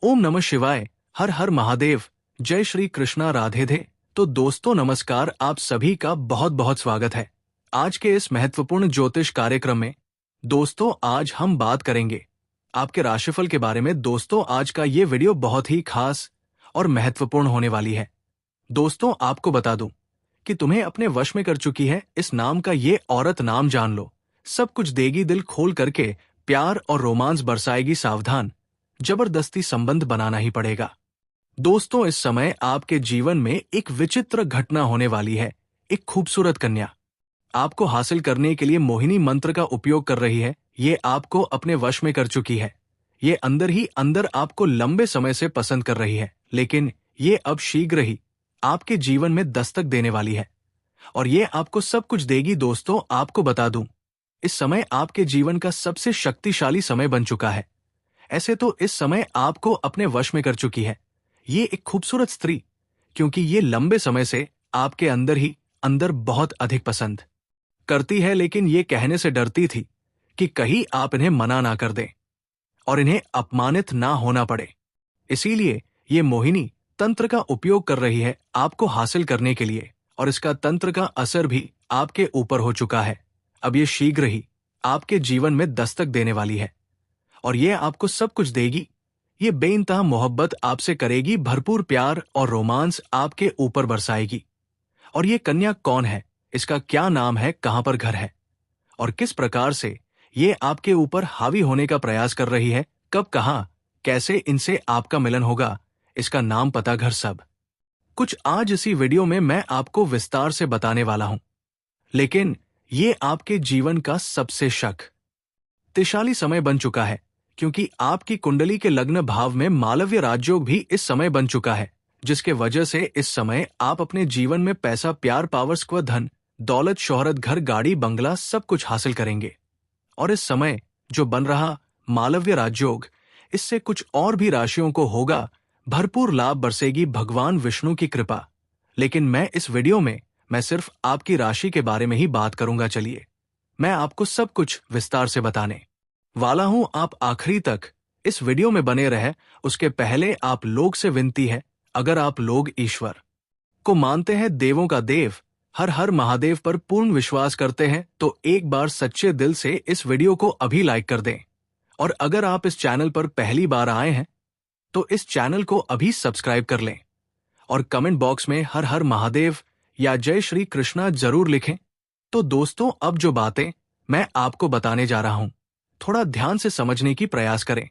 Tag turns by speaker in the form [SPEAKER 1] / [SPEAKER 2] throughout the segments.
[SPEAKER 1] ओम नमः शिवाय। हर हर महादेव। जय श्री कृष्णा राधे थे। तो दोस्तों नमस्कार, आप सभी का बहुत बहुत स्वागत है आज के इस महत्वपूर्ण ज्योतिष कार्यक्रम में। दोस्तों आज हम बात करेंगे आपके राशिफल के बारे में। दोस्तों आज का ये वीडियो बहुत ही खास और महत्वपूर्ण होने वाली है। दोस्तों आपको बता दूं कि तुम्हें अपने वश में कर चुकी है इस नाम का ये औरत। नाम जान लो, सब कुछ देगी, दिल खोल करके प्यार और रोमांस बरसाएगी। सावधान, जबरदस्ती संबंध बनाना ही पड़ेगा। दोस्तों इस समय आपके जीवन में एक विचित्र घटना होने वाली है। एक खूबसूरत कन्या आपको हासिल करने के लिए मोहिनी मंत्र का उपयोग कर रही है। ये आपको अपने वश में कर चुकी है। ये अंदर ही अंदर आपको लंबे समय से पसंद कर रही है, लेकिन ये अब शीघ्र ही आपके जीवन में दस्तक देने वाली है और ये आपको सब कुछ देगी। दोस्तों आपको बता दूं, इस समय आपके जीवन का सबसे शक्तिशाली समय बन चुका है। ऐसे तो इस समय आपको अपने वश में कर चुकी है ये एक खूबसूरत स्त्री, क्योंकि ये लंबे समय से आपके अंदर ही अंदर बहुत अधिक पसंद करती है, लेकिन ये कहने से डरती थी कि कहीं आप इन्हें मना ना कर दें और इन्हें अपमानित ना होना पड़े। इसीलिए ये मोहिनी तंत्र का उपयोग कर रही है आपको हासिल करने के लिए, और इसका तंत्र का असर भी आपके ऊपर हो चुका है। अब ये शीघ्र ही आपके जीवन में दस्तक देने वाली है और ये आपको सब कुछ देगी। ये बेइंतहा मोहब्बत आपसे करेगी, भरपूर प्यार और रोमांस आपके ऊपर बरसाएगी। और ये कन्या कौन है, इसका क्या नाम है, कहां पर घर है और किस प्रकार से ये आपके ऊपर हावी होने का प्रयास कर रही है, कब, कहां, कैसे इनसे आपका मिलन होगा, इसका नाम, पता, घर, सब कुछ आज इसी वीडियो में मैं आपको विस्तार से बताने वाला हूं। लेकिन ये आपके जीवन का सबसे शक्तिशाली समय बन चुका है, क्योंकि आपकी कुंडली के लग्न भाव में मालव्य राजयोग भी इस समय बन चुका है, जिसके वजह से इस समय आप अपने जीवन में पैसा, प्यार, पावर, स्व, धन, दौलत, शोहरत, घर, गाड़ी, बंगला सब कुछ हासिल करेंगे। और इस समय जो बन रहा मालव्य राजयोग, इससे कुछ और भी राशियों को होगा भरपूर लाभ, बरसेगी भगवान विष्णु की कृपा। लेकिन मैं इस वीडियो में मैं सिर्फ आपकी राशि के बारे में ही बात करूंगा। चलिए मैं आपको सब कुछ विस्तार से बताने वाला हूं। आप आखिरी तक इस वीडियो में बने रहे। उसके पहले आप लोग से विनती है, अगर आप लोग ईश्वर को मानते हैं, देवों का देव हर हर महादेव पर पूर्ण विश्वास करते हैं, तो एक बार सच्चे दिल से इस वीडियो को अभी लाइक कर दें। और अगर आप इस चैनल पर पहली बार आए हैं तो इस चैनल को अभी सब्सक्राइब कर लें और कमेंट बॉक्स में हर हर महादेव या जय श्री कृष्णा जरूर लिखें। तो दोस्तों अब जो बातें मैं आपको बताने जा रहा हूं, थोड़ा ध्यान से समझने की प्रयास करें।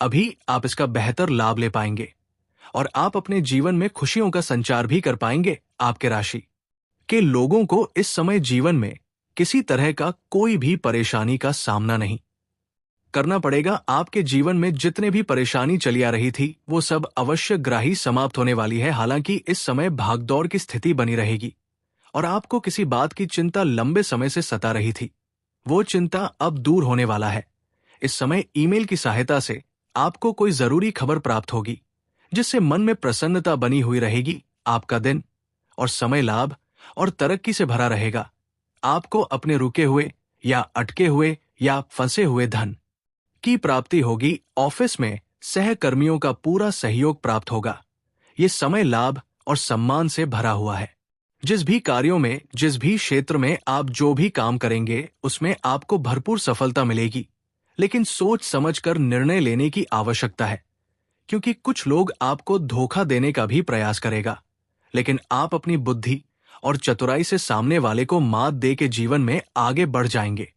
[SPEAKER 1] अभी आप इसका बेहतर लाभ ले पाएंगे और आप अपने जीवन में खुशियों का संचार भी कर पाएंगे। आपके राशि के लोगों को इस समय जीवन में किसी तरह का कोई भी परेशानी का सामना नहीं करना पड़ेगा। आपके जीवन में जितने भी परेशानी चली आ रही थी वो सब अवश्य ग्राही समाप्त होने वाली है। हालांकि इस समय भागदौड़ की स्थिति बनी रहेगी और आपको किसी बात की चिंता लंबे समय से सता रही थी, वो चिंता अब दूर होने वाला है। इस समय ईमेल की सहायता से आपको कोई जरूरी खबर प्राप्त होगी, जिससे मन में प्रसन्नता बनी हुई रहेगी। आपका दिन और समय लाभ और तरक्की से भरा रहेगा। आपको अपने रुके हुए या अटके हुए या फंसे हुए धन की प्राप्ति होगी। ऑफिस में सहकर्मियों का पूरा सहयोग प्राप्त होगा। ये समय लाभ और सम्मान से भरा हुआ है। जिस भी कार्यों में, जिस भी क्षेत्र में आप जो भी काम करेंगे, उसमें आपको भरपूर सफलता मिलेगी। लेकिन सोच समझकर निर्णय लेने की आवश्यकता है, क्योंकि कुछ लोग आपको धोखा देने का भी प्रयास करेगा। लेकिन आप अपनी बुद्धि और चतुराई से सामने वाले को मात दे के जीवन में आगे बढ़ जाएंगे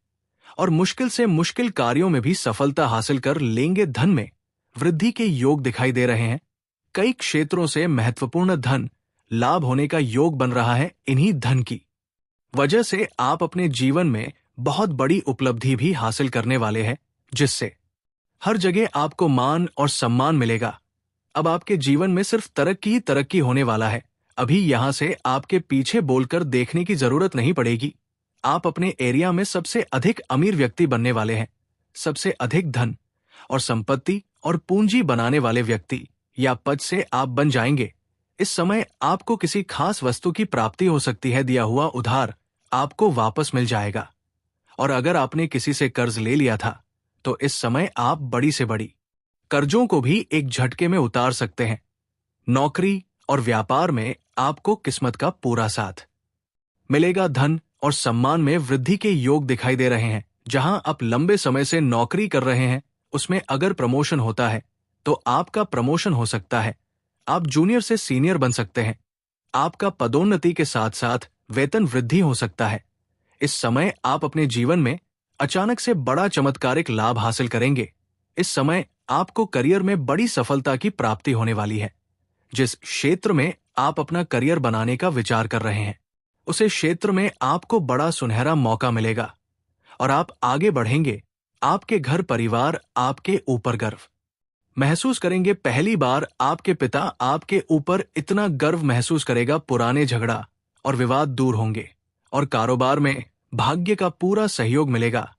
[SPEAKER 1] और मुश्किल से मुश्किल कार्यों में भी सफलता हासिल कर लेंगे। धन में वृद्धि के योग दिखाई दे रहे हैं। कई क्षेत्रों से महत्वपूर्ण धन लाभ होने का योग बन रहा है। इन्हीं धन की वजह से आप अपने जीवन में बहुत बड़ी उपलब्धि भी हासिल करने वाले हैं, जिससे हर जगह आपको मान और सम्मान मिलेगा। अब आपके जीवन में सिर्फ तरक्की ही तरक्की होने वाला है। अभी यहां से आपके पीछे बोलकर देखने की जरूरत नहीं पड़ेगी। आप अपने एरिया में सबसे अधिक अमीर व्यक्ति बनने वाले हैं। सबसे अधिक धन और संपत्ति और पूंजी बनाने वाले व्यक्ति या पद से आप बन जाएंगे। इस समय आपको किसी खास वस्तु की प्राप्ति हो सकती है। दिया हुआ उधार आपको वापस मिल जाएगा। और अगर आपने किसी से कर्ज ले लिया था तो इस समय आप बड़ी से बड़ी कर्जों को भी एक झटके में उतार सकते हैं। नौकरी और व्यापार में आपको किस्मत का पूरा साथ मिलेगा। धन और सम्मान में वृद्धि के योग दिखाई दे रहे हैं। जहां आप लंबे समय से नौकरी कर रहे हैं, उसमें अगर प्रमोशन होता है तो आपका प्रमोशन हो सकता है। आप जूनियर से सीनियर बन सकते हैं। आपका पदोन्नति के साथ साथ वेतन वृद्धि हो सकता है। इस समय आप अपने जीवन में अचानक से बड़ा चमत्कारिक लाभ हासिल करेंगे। इस समय आपको करियर में बड़ी सफलता की प्राप्ति होने वाली है। जिस क्षेत्र में आप अपना करियर बनाने का विचार कर रहे हैं, उसे क्षेत्र में आपको बड़ा सुनहरा मौका मिलेगा और आप आगे बढ़ेंगे। आपके घर परिवार आपके ऊपर गर्व महसूस करेंगे। पहली बार आपके पिता आपके ऊपर इतना गर्व महसूस करेगा। पुराने झगड़ा और विवाद दूर होंगे और कारोबार में भाग्य का पूरा सहयोग मिलेगा।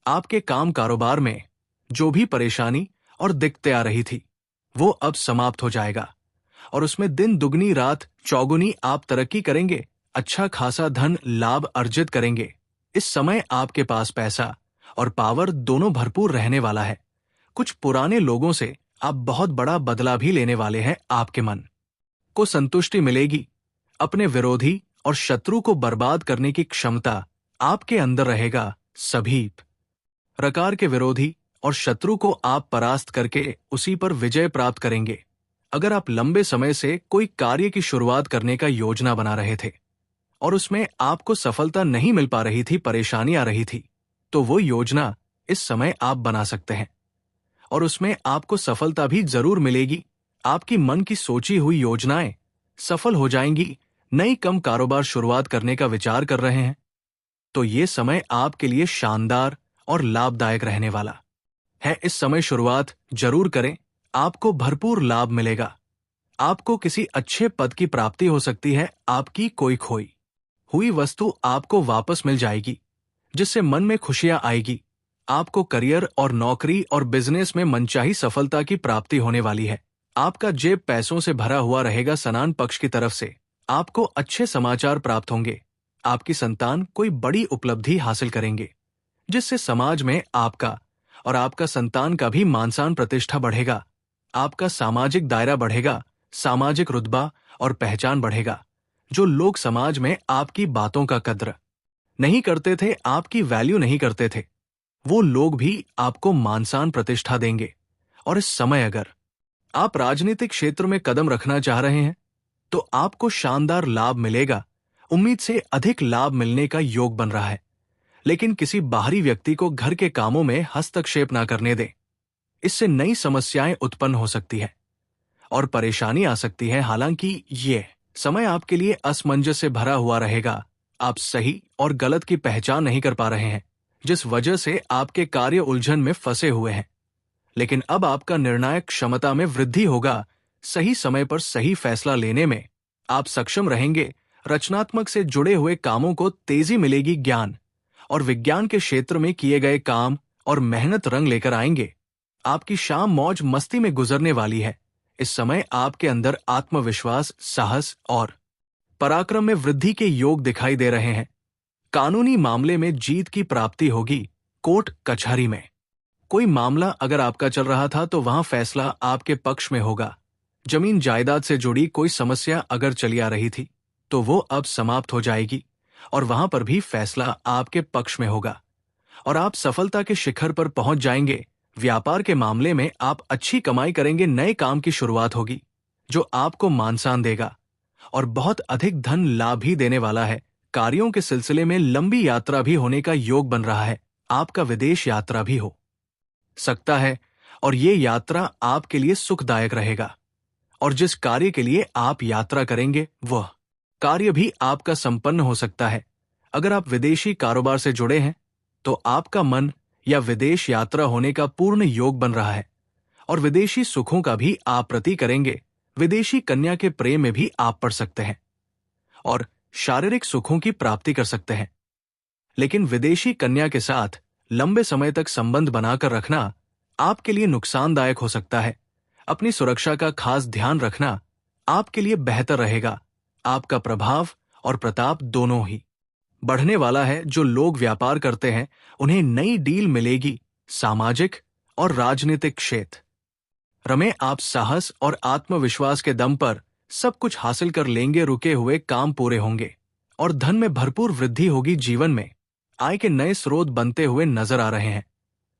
[SPEAKER 1] आपके काम कारोबार में जो भी परेशानी और दिक्कतें आ रही थी, वो अब समाप्त हो जाएगा और उसमें दिन दुगनी रात चौगुनी आप तरक्की करेंगे। अच्छा खासा धन लाभ अर्जित करेंगे। इस समय आपके पास पैसा और पावर दोनों भरपूर रहने वाला है। कुछ पुराने लोगों से आप बहुत बड़ा बदला भी लेने वाले हैं। आपके मन को संतुष्टि मिलेगी। अपने विरोधी और शत्रु को बर्बाद करने की क्षमता आपके अंदर रहेगा। सभी प्रकार के विरोधी और शत्रु को आप परास्त करके उसी पर विजय प्राप्त करेंगे। अगर आप लंबे समय से कोई कार्य की शुरुआत करने का योजना बना रहे थे और उसमें आपको सफलता नहीं मिल पा रही थी, परेशानी आ रही थी, तो वो योजना इस समय आप बना सकते हैं और उसमें आपको सफलता भी जरूर मिलेगी। आपकी मन की सोची हुई योजनाएं सफल हो जाएंगी। नई कम कारोबार शुरुआत करने का विचार कर रहे हैं, तो ये समय आपके लिए शानदार और लाभदायक रहने वाला है। इस समय शुरुआत जरूर करें। आपको भरपूर लाभ मिलेगा। आपको किसी अच्छे पद की प्राप्ति हो सकती है। आपकी कोई खोई हुई वस्तु आपको वापस मिल जाएगी, जिससे मन में खुशियां आएगी। आपको करियर और नौकरी और बिजनेस में मनचाही सफलता की प्राप्ति होने वाली है। आपका जेब पैसों से भरा हुआ रहेगा। स्नान पक्ष की तरफ से आपको अच्छे समाचार प्राप्त होंगे। आपकी संतान कोई बड़ी उपलब्धि हासिल करेंगे, जिससे समाज में आपका और आपका संतान का भी मान प्रतिष्ठा बढ़ेगा। आपका सामाजिक दायरा बढ़ेगा। सामाजिक रुतबा और पहचान बढ़ेगा। जो लोग समाज में आपकी बातों का कद्र नहीं करते थे, आपकी वैल्यू नहीं करते थे, वो लोग भी आपको मान प्रतिष्ठा देंगे। और इस समय अगर आप राजनीतिक क्षेत्र में कदम रखना चाह रहे हैं, तो आपको शानदार लाभ मिलेगा। उम्मीद से अधिक लाभ मिलने का योग बन रहा है। लेकिन किसी बाहरी व्यक्ति को घर के कामों में हस्तक्षेप ना करने दें। इससे नई समस्याएं उत्पन्न हो सकती है और परेशानी आ सकती है। हालांकि ये समय आपके लिए असमंजस से भरा हुआ रहेगा। आप सही और गलत की पहचान नहीं कर पा रहे हैं, जिस वजह से आपके कार्य उलझन में फंसे हुए हैं। लेकिन अब आपका निर्णायक क्षमता में वृद्धि होगा। सही समय पर सही फैसला लेने में आप सक्षम रहेंगे। रचनात्मक से जुड़े हुए कामों को तेजी मिलेगी। ज्ञान और विज्ञान के क्षेत्र में किए गए काम और मेहनत रंग लेकर आएंगे। आपकी शाम मौज मस्ती में गुजरने वाली है। इस समय आपके अंदर आत्मविश्वास, साहस और पराक्रम में वृद्धि के योग दिखाई दे रहे हैं। कानूनी मामले में जीत की प्राप्ति होगी। कोर्ट कचहरी में कोई मामला अगर आपका चल रहा था, तो वहां फैसला आपके पक्ष में होगा। जमीन जायदाद से जुड़ी कोई समस्या अगर चली आ रही थी, तो वो अब समाप्त हो जाएगी और वहां पर भी फैसला आपके पक्ष में होगा और आप सफलता के शिखर पर पहुंच जाएंगे। व्यापार के मामले में आप अच्छी कमाई करेंगे। नए काम की शुरुआत होगी जो आपको मानसान देगा और बहुत अधिक धन लाभ भी देने वाला है। कार्यों के सिलसिले में लंबी यात्रा भी होने का योग बन रहा है। आपका विदेश यात्रा भी हो सकता है और ये यात्रा आपके लिए सुखदायक रहेगा। और जिस कार्य के लिए आप यात्रा करेंगे, वह कार्य भी आपका संपन्न हो सकता है। अगर आप विदेशी कारोबार से जुड़े हैं, तो आपका मन या विदेश यात्रा होने का पूर्ण योग बन रहा है और विदेशी सुखों का भी आप प्रति करेंगे। विदेशी कन्या के प्रेम में भी आप पड़ सकते हैं और शारीरिक सुखों की प्राप्ति कर सकते हैं। लेकिन विदेशी कन्या के साथ लंबे समय तक संबंध बनाकर रखना आपके लिए नुकसानदायक हो सकता है। अपनी सुरक्षा का खास ध्यान रखना आपके लिए बेहतर रहेगा। आपका प्रभाव और प्रताप दोनों ही बढ़ने वाला है। जो लोग व्यापार करते हैं, उन्हें नई डील मिलेगी। सामाजिक और राजनीतिक क्षेत्र रमे आप साहस और आत्मविश्वास के दम पर सब कुछ हासिल कर लेंगे। रुके हुए काम पूरे होंगे और धन में भरपूर वृद्धि होगी। जीवन में आय के नए स्रोत बनते हुए नजर आ रहे हैं।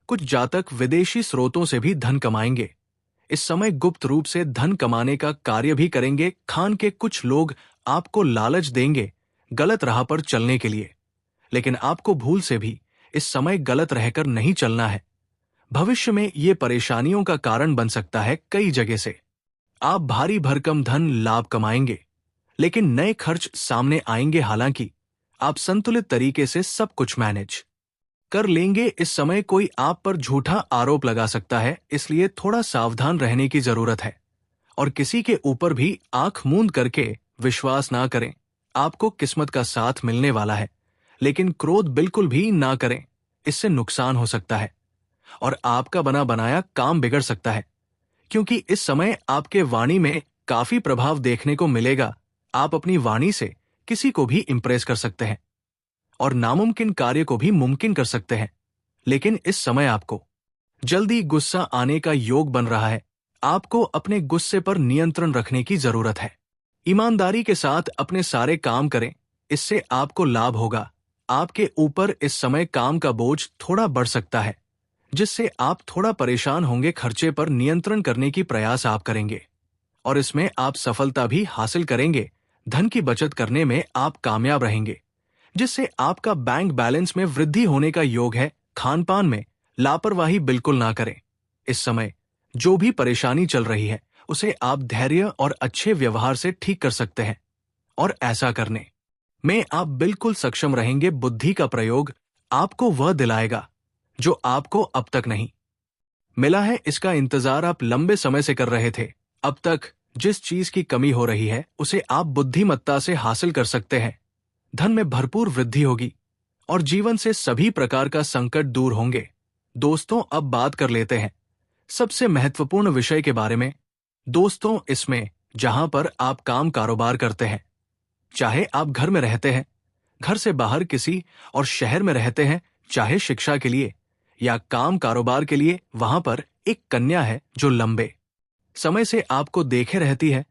[SPEAKER 1] कुछ जातक विदेशी स्रोतों से भी धन कमाएंगे। इस समय गुप्त रूप से धन कमाने का कार्य भी करेंगे। खान के कुछ लोग आपको लालच देंगे गलत राह पर चलने के लिए, लेकिन आपको भूल से भी इस समय गलत रहकर नहीं चलना है। भविष्य में ये परेशानियों का कारण बन सकता है। कई जगह से आप भारी भरकम धन लाभ कमाएंगे, लेकिन नए खर्च सामने आएंगे। हालांकि आप संतुलित तरीके से सब कुछ मैनेज कर लेंगे। इस समय कोई आप पर झूठा आरोप लगा सकता है, इसलिए थोड़ा सावधान रहने की जरूरत है। और किसी के ऊपर भी आंख मूंद करके विश्वास ना करें। आपको किस्मत का साथ मिलने वाला है, लेकिन क्रोध बिल्कुल भी ना करें, इससे नुकसान हो सकता है और आपका बना बनाया काम बिगड़ सकता है। क्योंकि इस समय आपके वाणी में काफी प्रभाव देखने को मिलेगा। आप अपनी वाणी से किसी को भी इंप्रेस कर सकते हैं और नामुमकिन कार्य को भी मुमकिन कर सकते हैं। लेकिन इस समय आपको जल्दी गुस्सा आने का योग बन रहा है। आपको अपने गुस्से पर नियंत्रण रखने की जरूरत है। ईमानदारी के साथ अपने सारे काम करें, इससे आपको लाभ होगा। आपके ऊपर इस समय काम का बोझ थोड़ा बढ़ सकता है, जिससे आप थोड़ा परेशान होंगे। खर्चे पर नियंत्रण करने की प्रयास आप करेंगे और इसमें आप सफलता भी हासिल करेंगे। धन की बचत करने में आप कामयाब रहेंगे, जिससे आपका बैंक बैलेंस में वृद्धि होने का योग है। खान पान में लापरवाही बिल्कुल ना करें। इस समय जो भी परेशानी चल रही है, उसे आप धैर्य और अच्छे व्यवहार से ठीक कर सकते हैं और ऐसा करने में आप बिल्कुल सक्षम रहेंगे। बुद्धि का प्रयोग आपको वह दिलाएगा जो आपको अब तक नहीं मिला है। इसका इंतजार आप लंबे समय से कर रहे थे। अब तक जिस चीज की कमी हो रही है, उसे आप बुद्धिमत्ता से हासिल कर सकते हैं। धन में भरपूर वृद्धि होगी और जीवन से सभी प्रकार का संकट दूर होंगे। दोस्तों, अब बात कर लेते हैं सबसे महत्वपूर्ण विषय के बारे में। दोस्तों, इसमें जहां पर आप काम कारोबार करते हैं, चाहे आप घर में रहते हैं, घर से बाहर किसी और शहर में रहते हैं, चाहे शिक्षा के लिए या काम कारोबार के लिए, वहां पर एक कन्या है जो लंबे समय से आपको देखे रहती है।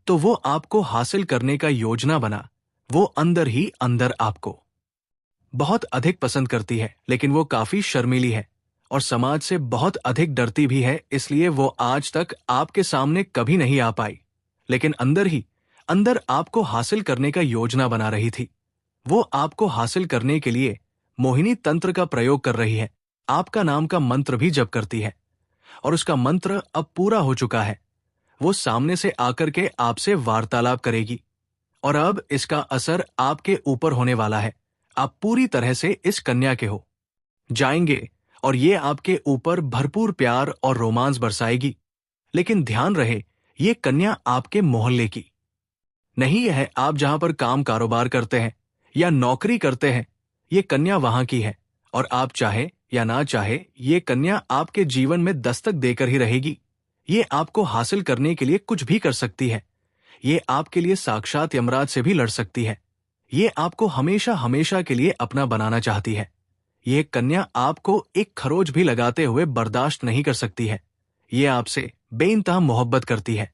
[SPEAKER 1] तो वो आपको हासिल करने का योजना बना। वो अंदर ही अंदर आपको बहुत अधिक पसंद करती है, लेकिन वो काफी शर्मीली है और समाज से बहुत अधिक डरती भी है। इसलिए वो आज तक आपके सामने कभी नहीं आ पाई, लेकिन अंदर ही अंदर आपको हासिल करने का योजना बना रही थी। वो आपको हासिल करने के लिए मोहिनी तंत्र का प्रयोग कर रही है। आपका नाम का मंत्र भी जप करती है और उसका मंत्र अब पूरा हो चुका है। वो सामने से आकर के आपसे वार्तालाप करेगी और अब इसका असर आपके ऊपर होने वाला है। आप पूरी तरह से इस कन्या के हो जाएंगे और ये आपके ऊपर भरपूर प्यार और रोमांस बरसाएगी। लेकिन ध्यान रहे, ये कन्या आपके मोहल्ले की नहीं है। आप जहां पर काम कारोबार करते हैं या नौकरी करते हैं, ये कन्या वहां की है और आप चाहे या ना चाहे, ये कन्या आपके जीवन में दस्तक देकर ही रहेगी। ये आपको हासिल करने के लिए कुछ भी कर सकती है। ये आपके लिए साक्षात यमराज से भी लड़ सकती है। ये आपको हमेशा हमेशा के लिए अपना बनाना चाहती है। ये कन्या आपको एक खरोच भी लगाते हुए बर्दाश्त नहीं कर सकती है। ये आपसे बेइंतहा मोहब्बत करती है।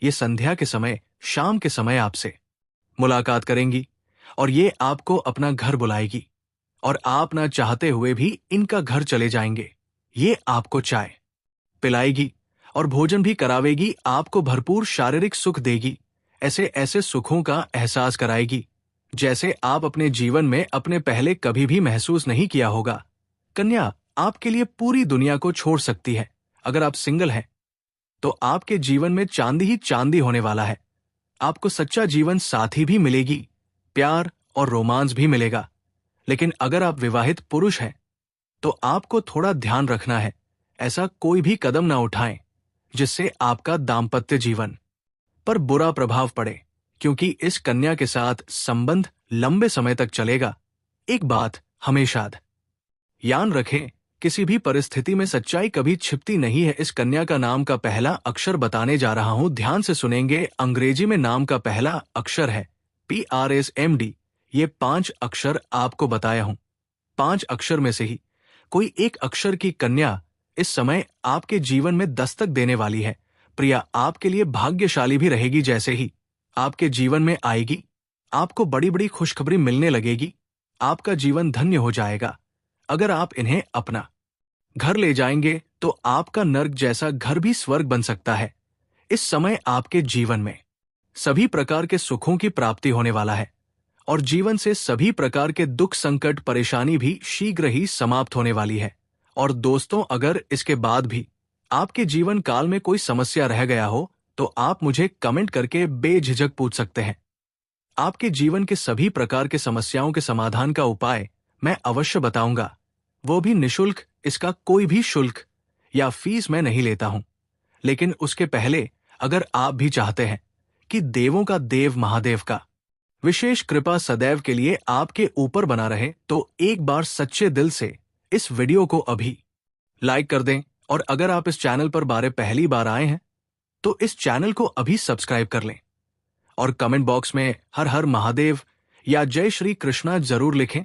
[SPEAKER 1] ये संध्या के समय, शाम के समय आपसे मुलाकात करेंगी और ये आपको अपना घर बुलाएगी और आप ना चाहते हुए भी इनका घर चले जाएंगे। ये आपको चाय पिलाएगी और भोजन भी करावेगी, आपको भरपूर शारीरिक सुख देगी। ऐसे ऐसे सुखों का एहसास कराएगी जैसे आप अपने जीवन में अपने पहले कभी भी महसूस नहीं किया होगा। कन्या आपके लिए पूरी दुनिया को छोड़ सकती है। अगर आप सिंगल हैं तो आपके जीवन में चांदी ही चांदी होने वाला है। आपको सच्चा जीवन साथी भी मिलेगी, प्यार और रोमांस भी मिलेगा। लेकिन अगर आप विवाहित पुरुष हैं तो आपको थोड़ा ध्यान रखना है, ऐसा कोई भी कदम ना उठाएं जिससे आपका दाम्पत्य जीवन पर बुरा प्रभाव पड़े, क्योंकि इस कन्या के साथ संबंध लंबे समय तक चलेगा। एक बात हमेशा याद रखें, किसी भी परिस्थिति में सच्चाई कभी छिपती नहीं है। इस कन्या का नाम का पहला अक्षर बताने जा रहा हूं, ध्यान से सुनेंगे। अंग्रेजी में नाम का पहला अक्षर है PRSMD। ये 5 अक्षर आपको बताया हूं। 5 अक्षर में से ही कोई एक अक्षर की कन्या इस समय आपके जीवन में दस्तक देने वाली है। प्रिया आपके लिए भाग्यशाली भी रहेगी। जैसे ही आपके जीवन में आएगी, आपको बड़ी बड़ी खुशखबरी मिलने लगेगी। आपका जीवन धन्य हो जाएगा। अगर आप इन्हें अपना घर ले जाएंगे तो आपका नर्क जैसा घर भी स्वर्ग बन सकता है। इस समय आपके जीवन में सभी प्रकार के सुखों की प्राप्ति होने वाला है और जीवन से सभी प्रकार के दुख, संकट, परेशानी भी शीघ्र ही समाप्त होने वाली है। और दोस्तों, अगर इसके बाद भी आपके जीवन काल में कोई समस्या रह गया हो तो आप मुझे कमेंट करके बेझिझक पूछ सकते हैं। आपके जीवन के सभी प्रकार के समस्याओं के समाधान का उपाय मैं अवश्य बताऊंगा, वो भी निशुल्क। इसका कोई भी शुल्क या फीस मैं नहीं लेता हूं। लेकिन उसके पहले अगर आप भी चाहते हैं कि देवों का देव महादेव का विशेष कृपा सदैव के लिए आपके ऊपर बना रहे, तो एक बार सच्चे दिल से इस वीडियो को अभी लाइक कर दें। और अगर आप इस चैनल पर पहली बार आए हैं तो इस चैनल को अभी सब्सक्राइब कर लें और कमेंट बॉक्स में हर हर महादेव या जय श्री कृष्णा जरूर लिखें।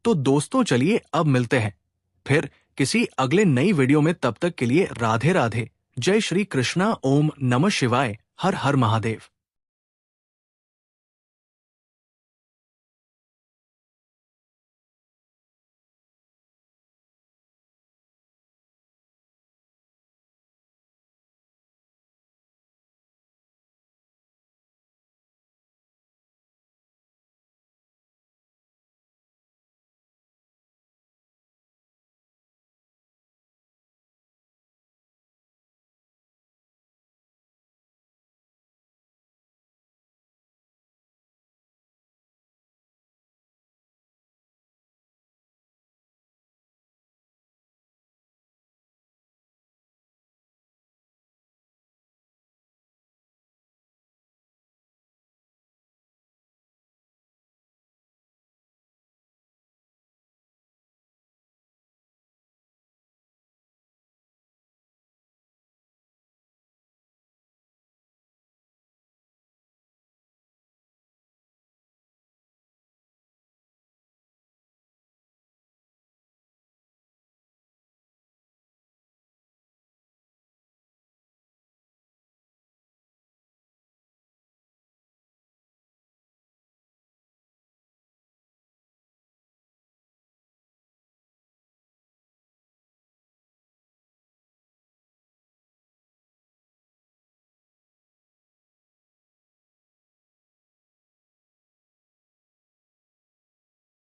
[SPEAKER 1] तो दोस्तों, चलिए अब मिलते हैं फिर किसी अगले नई वीडियो में। तब तक के लिए राधे राधे, जय श्री कृष्णा, ओम नमः शिवाय, हर हर महादेव।